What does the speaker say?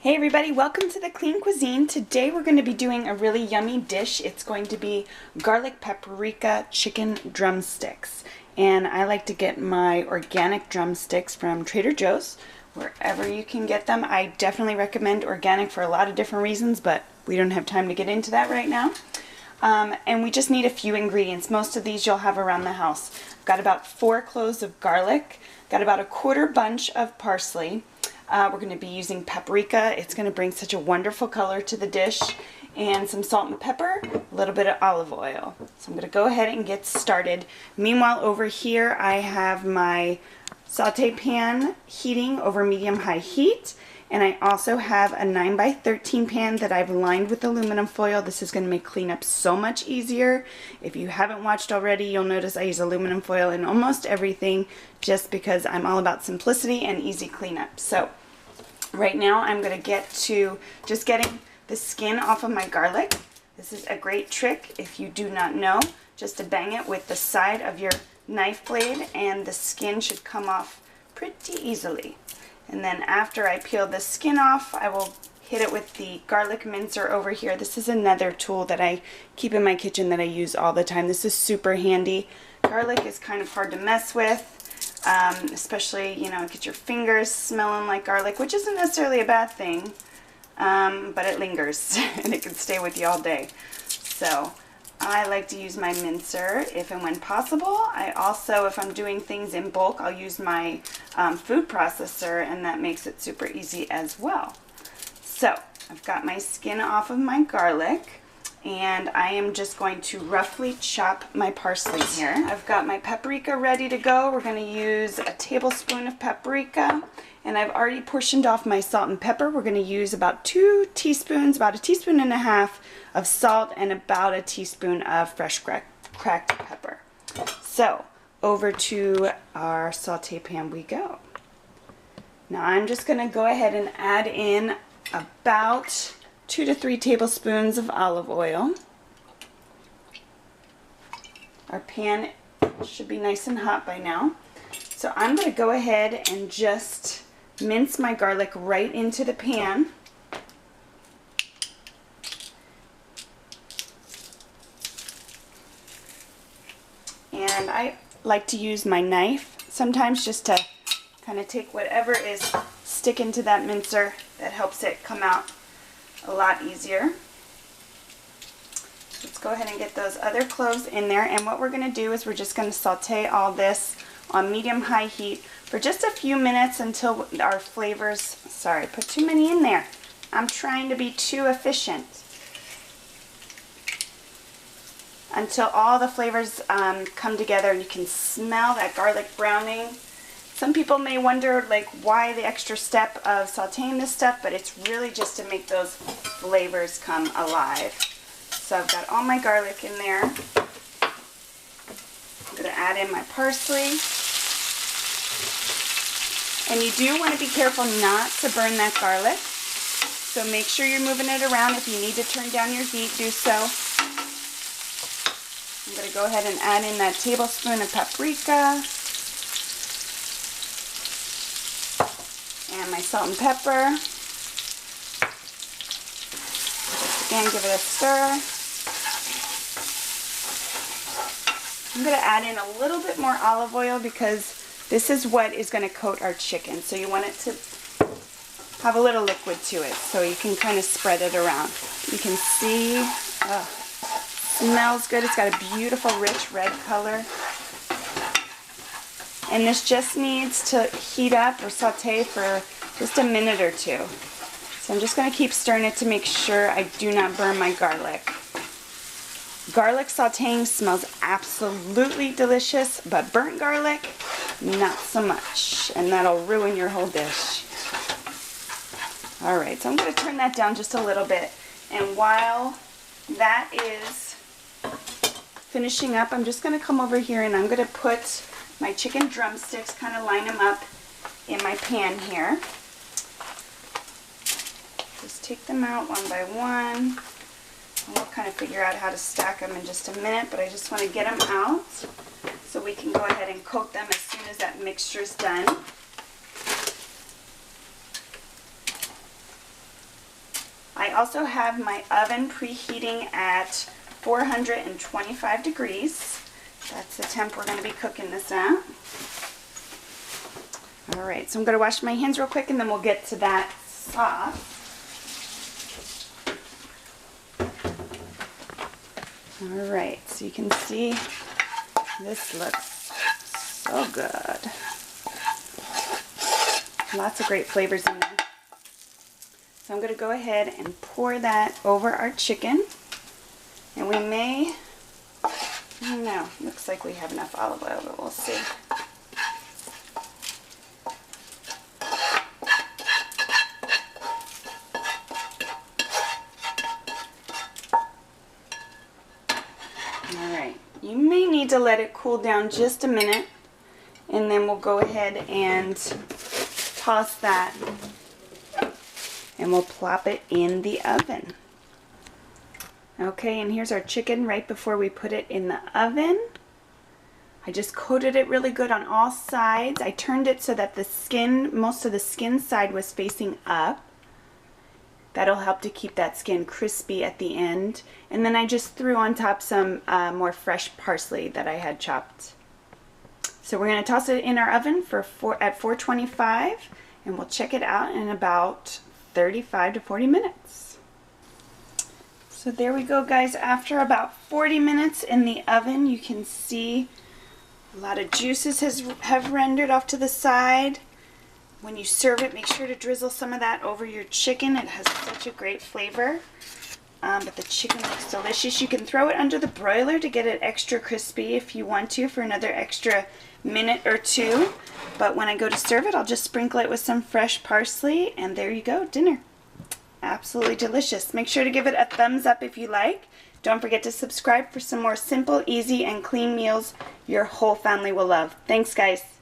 Hey everybody, welcome to the Clean Cuisine. Today we're going to be doing a really yummy dish. It's going to be Garlic-Paprika Chicken Drumsticks. And I like to get my organic drumsticks from Trader Joe's, wherever you can get them. I definitely recommend organic for a lot of different reasons, but we don't have time to get into that right now. And we just need a few ingredients. Most of these you'll have around the house. I've got about 4 cloves of garlic, got about a quarter bunch of parsley. We're going to be using paprika. It's going to bring such a wonderful color to the dish. And some salt and pepper, a little bit of olive oil. So I'm going to go ahead and get started. Meanwhile, over here I have my saute pan heating over medium-high heat. And I also have a 9x13 pan that I've lined with aluminum foil. This is going to make cleanup so much easier. If you haven't watched already, you'll notice I use aluminum foil in almost everything just because I'm all about simplicity and easy cleanup. So right now I'm going to get to just getting the skin off of my garlic. This is a great trick, if you do not know, just to bang it with the side of your knife blade and the skin should come off pretty easily. And then after I peel the skin off, I will hit it with the garlic mincer over here. This is another tool that I keep in my kitchen that I use all the time. This is super handy. Garlic is kind of hard to mess with, especially, you know, get your fingers smelling like garlic, which isn't necessarily a bad thing, but it lingers and it can stay with you all day. So I like to use my mincer if and when possible. I also, if I'm doing things in bulk, I'll use my food processor, and that makes it super easy as well. So I've got my skin off of my garlic, and I am just going to roughly chop my parsley here. I've got my paprika ready to go. We're going to use a tablespoon of paprika, and I've already portioned off my salt and pepper. We're going to use about 2 teaspoons, about 1.5 teaspoons of salt and about a teaspoon of fresh cracked pepper. So over to our saute pan we go. Now I'm just going to go ahead and add in about 2 to 3 tablespoons of olive oil. Our pan should be nice and hot by now. So I'm going to go ahead and just mince my garlic right into the pan. And I like to use my knife sometimes just to kind of take whatever is sticking to that mincer. That helps it come out a lot easier. Let's go ahead and get those other cloves in there, and what we're going to do is we're just going to saute all this on medium-high heat for just a few minutes until our flavors, sorry, put too many in there. I'm trying to be too efficient. Until all the flavors come together and you can smell that garlic browning. Some people may wonder, like, why the extra step of sauteing this stuff, but it's really just to make those flavors come alive. So I've got all my garlic in there. I'm going to add in my parsley. And you do want to be careful not to burn that garlic. So make sure you're moving it around. If you need to turn down your heat, do so. I'm going to go ahead and add in that tablespoon of paprika. And my salt and pepper. Just again, give it a stir. I'm going to add in a little bit more olive oil because this is what is going to coat our chicken. So you want it to have a little liquid to it so you can kind of spread it around. You can see, smells good. It's got a beautiful rich red color. And this just needs to heat up or saute for just a minute or two. So I'm just going to keep stirring it to make sure I do not burn my garlic. Garlic sauteing smells absolutely delicious, but burnt garlic, not so much. And that'll ruin your whole dish. Alright, so I'm going to turn that down just a little bit. And while that is finishing up, I'm just going to come over here and I'm going to put my chicken drumsticks, kind of line them up in my pan here. Just take them out one by one. And we'll kind of figure out how to stack them in just a minute, but I just want to get them out so we can go ahead and coat them as soon as that mixture is done. I also have my oven preheating at 425 degrees. That's the temp we're going to be cooking this at. Alright, so I'm going to wash my hands real quick and then we'll get to that sauce. Alright, so you can see this looks so good. Lots of great flavors in there. So I'm going to go ahead and pour that over our chicken. And we may, I don't know, looks like we have enough olive oil, but we'll see. Alright, you may need to let it cool down just a minute, and then we'll go ahead and toss that, and we'll plop it in the oven. Okay, and here's our chicken right before we put it in the oven. I just coated it really good on all sides. I turned it so that the skin, most of the skin side was facing up. That'll help to keep that skin crispy at the end. And then I just threw on top some more fresh parsley that I had chopped. So we're going to toss it in our oven at 425, and we'll check it out in about 35 to 40 minutes. So there we go, guys. After about 40 minutes in the oven, you can see a lot of juices have rendered off to the side. When you serve it, make sure to drizzle some of that over your chicken. It has such a great flavor. But the chicken looks delicious. You can throw it under the broiler to get it extra crispy if you want to for another extra minute or two. But when I go to serve it, I'll just sprinkle it with some fresh parsley, and there you go, dinner. Absolutely delicious. Make sure to give it a thumbs up if you like. Don't forget to subscribe for some more simple, easy, and clean meals your whole family will love. Thanks, guys.